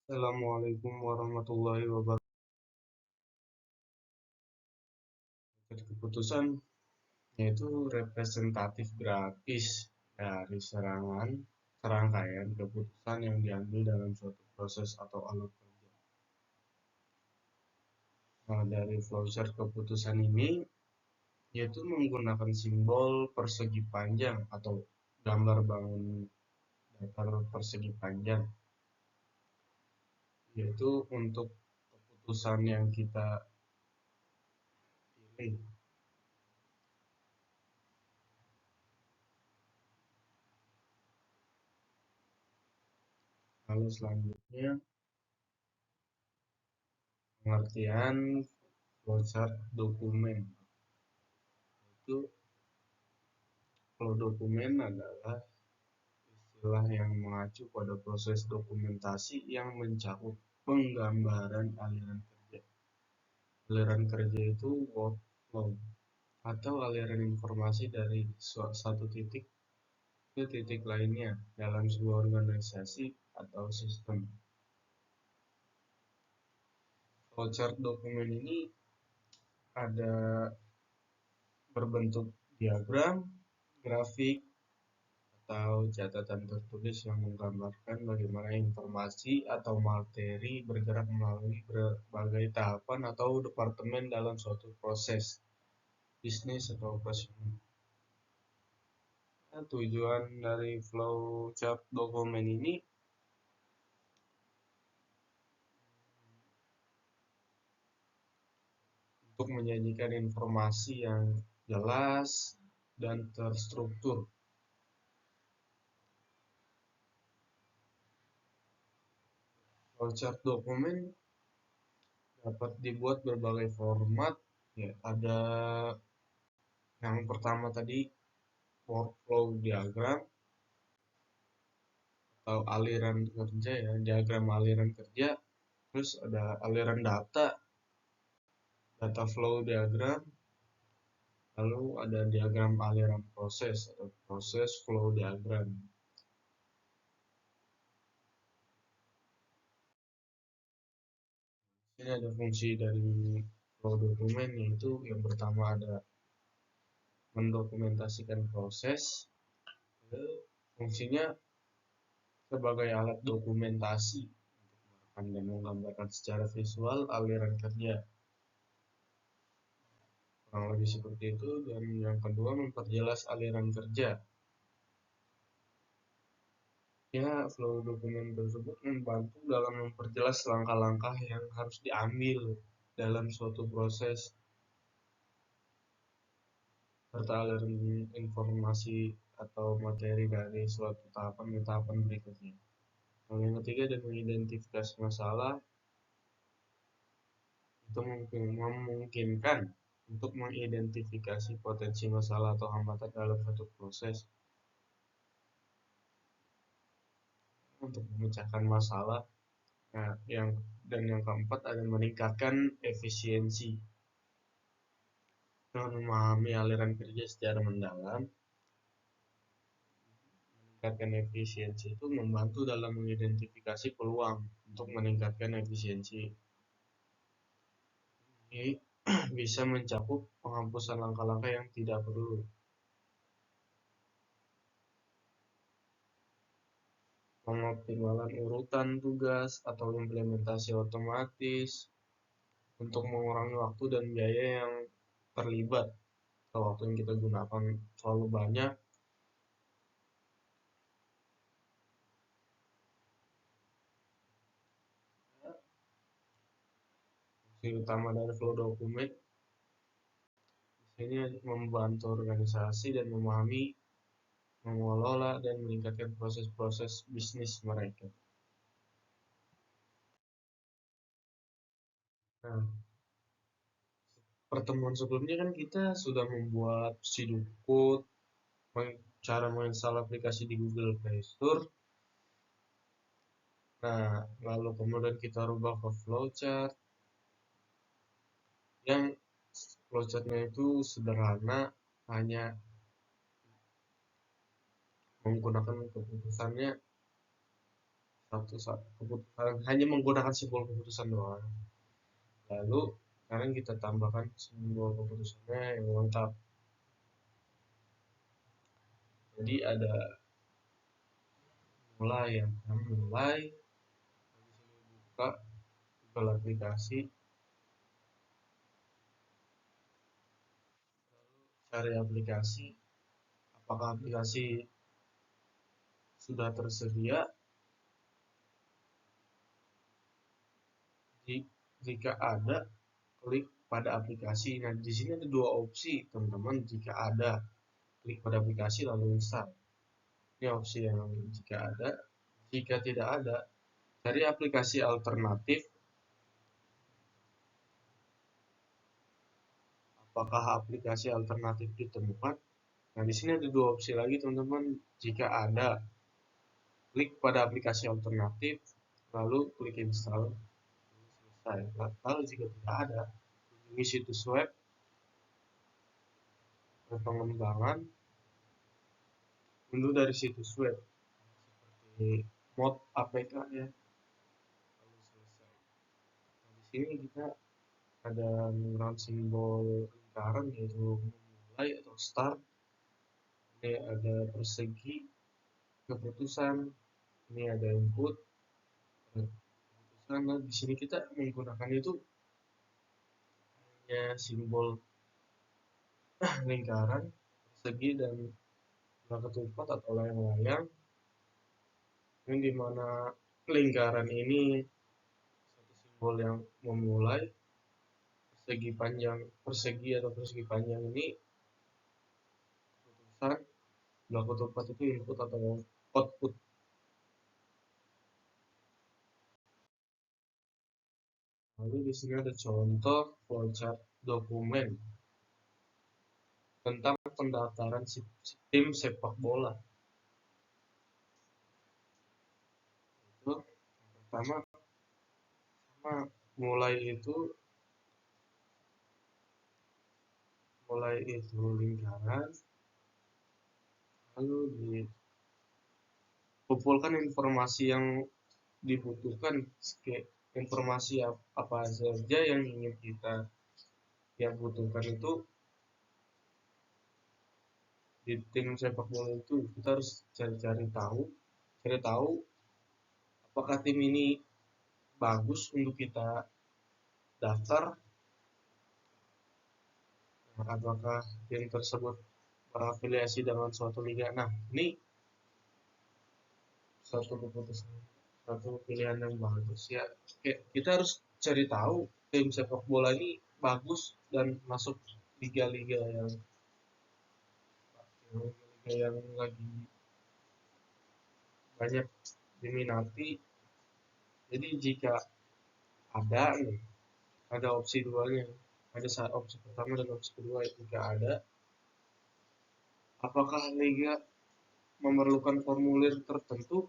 Assalamualaikum warahmatullahi wabarakatuh. Keputusan yaitu representatif grafis dari serangkaian keputusan yang diambil dalam suatu proses atau alur kerja. Nah, dari flowchart keputusan ini yaitu menggunakan simbol persegi panjang atau gambar bangun datar persegi panjang, yaitu untuk keputusan yang kita pilih. Lalu selanjutnya pengertian flowchart dokumen. Itu kalau dokumen adalah istilah yang mengacu pada proses dokumentasi yang mencakup penggambaran aliran kerja. Aliran kerja itu workflow atau aliran informasi dari satu titik ke titik lainnya dalam sebuah organisasi atau sistem. Flowchart dokumen ini ada berbentuk diagram, grafik, atau catatan tertulis yang menggambarkan bagaimana informasi atau materi bergerak melalui berbagai tahapan atau departemen dalam suatu proses bisnis atau operasional. Nah, tujuan dari flowchart dokumen ini untuk menyajikan informasi yang jelas dan terstruktur. Flowchart dokumen dapat dibuat berbagai format, ya ada yang pertama tadi workflow diagram atau aliran kerja, ya diagram aliran kerja, terus ada aliran data flow diagram, lalu ada diagram aliran proses atau proses flow diagram. Ini ada fungsi dari flow dokumen, yaitu yang pertama ada mendokumentasikan proses. Fungsinya sebagai alat dokumentasi untuk merekam dan menggambarkan secara visual aliran kerja, kurang lebih seperti itu. Dan yang kedua, memperjelas aliran kerja. Ya, flow dokumen tersebut membantu dalam memperjelas langkah-langkah yang harus diambil dalam suatu proses serta aliran informasi atau materi dari suatu tahapan ke tahapan berikutnya. Yang ketiga, dan mengidentifikasi masalah. Itu memungkinkan untuk mengidentifikasi potensi masalah atau hambatan dalam suatu proses untuk memecahkan masalah. Nah, yang keempat ada meningkatkan efisiensi. Dengan memahami aliran kerja secara mendalam, meningkatkan efisiensi itu membantu dalam mengidentifikasi peluang untuk meningkatkan efisiensi. Ini bisa mencakup penghapusan langkah-langkah yang tidak perlu, pengoptimalan urutan tugas atau implementasi otomatis untuk mengurangi waktu dan biaya yang terlibat. Kalau waktu yang kita gunakan terlalu banyak, fungsi utama dari flow dokumen ini membantu organisasi dan memahami, mengelola, dan meningkatkan proses-proses bisnis mereka. Nah, pertemuan sebelumnya kan kita sudah membuat pseudocode, cara menginstal aplikasi di Google Play Store. Nah, lalu kemudian kita rubah ke flowchart, yang flowchartnya itu sederhana, hanya menggunakan keputusannya keputusan, hanya menggunakan simbol keputusan doang. Lalu sekarang kita tambahkan simbol keputusannya yang lengkap. Jadi ada mulai, yang mulai, buka Google aplikasi, cari aplikasi, apakah aplikasi sudah tersedia. Jika ada, klik pada aplikasi. Nah, di sini ada dua opsi, teman-teman. Jika ada, klik pada aplikasi lalu install. Ini opsi yang jika ada. Jika tidak ada, cari aplikasi alternatif. Apakah aplikasi alternatif ditemukan? Nah, di sini ada dua opsi lagi, teman-teman. Jika ada, klik pada aplikasi alternatif, lalu klik install. Selesai. Lalu jika tidak ada, kunjungi situs web pengembangan, unduh dari situs web seperti mod APK ya. Lalu selesai. Nah, di sini kita ada menggunakan simbol lingkaran yaitu memulai atau start. Ini ada persegi keputusan, ini ada input keputusan. Nah, di sini kita menggunakan itu hanya simbol lingkaran, persegi, dan ketupat atau layang-layang, yang dimana lingkaran ini satu simbol yang memulai, persegi atau persegi panjang ini keputusan, belah ketupat itu input atau output. Lalu di sini ada contoh flowchart dokumen tentang pendaftaran tim sepak bola. Itu pertama mulai itu lingkaran, lalu dikumpulkan informasi yang dibutuhkan, informasi apa saja yang ingin kita butuhkan itu di tim sepak bola. Itu kita harus cari tahu apakah tim ini bagus untuk kita daftar, apakah tim tersebut berafiliasi dengan suatu liga. Nah, ini satu pilihan yang bagus ya. Kita harus cari tahu tim sepak bola ini bagus dan masuk liga-liga yang lagi banyak diminati. Jadi jika ada opsi duanya, ada opsi pertama dan opsi kedua. Jika ada, apakah liga memerlukan formulir tertentu?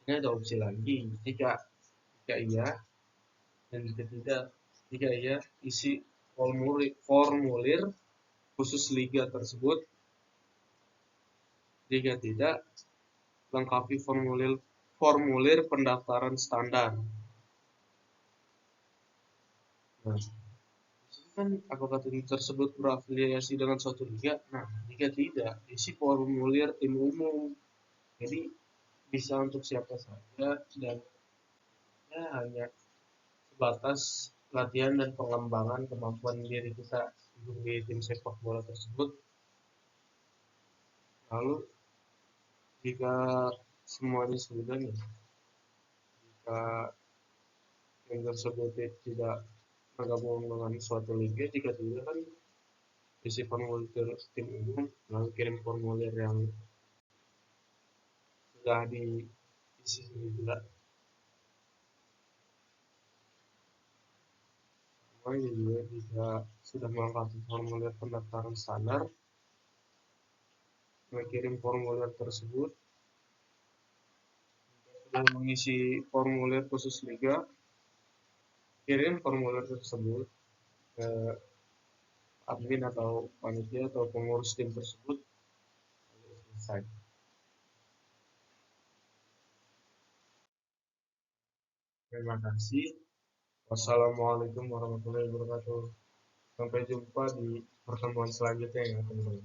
Ini ada opsi lagi. Jika iya, dan jika tidak, jika iya, isi formulir khusus liga tersebut. Jika tidak, lengkapi formulir pendaftaran standar. Nah, kan apakah tim tersebut berafiliasi dengan suatu liga? Nah, jika tidak, isi formulir tim umum. Jadi bisa untuk siapa saja dan ya hanya sebatas latihan dan pengembangan kemampuan diri kita di tim sepak bola tersebut. Lalu jika semuanya sudah nih, jika tim tersebut tidak bergabung dengan suatu liga, jika tidak kan isi formulir tim umum, lalu kirim formulir yang sudah diisi juga. Makanya juga jika sudah melengkapi formulir pendaftaran standar, mengirim formulir tersebut, sudah mengisi formulir khusus liga, kirim formulir tersebut ke admin atau panitia atau pengurus tim tersebut. Selesai. Terima kasih. Wassalamualaikum warahmatullahi wabarakatuh. Sampai jumpa di pertemuan selanjutnya ya teman-teman.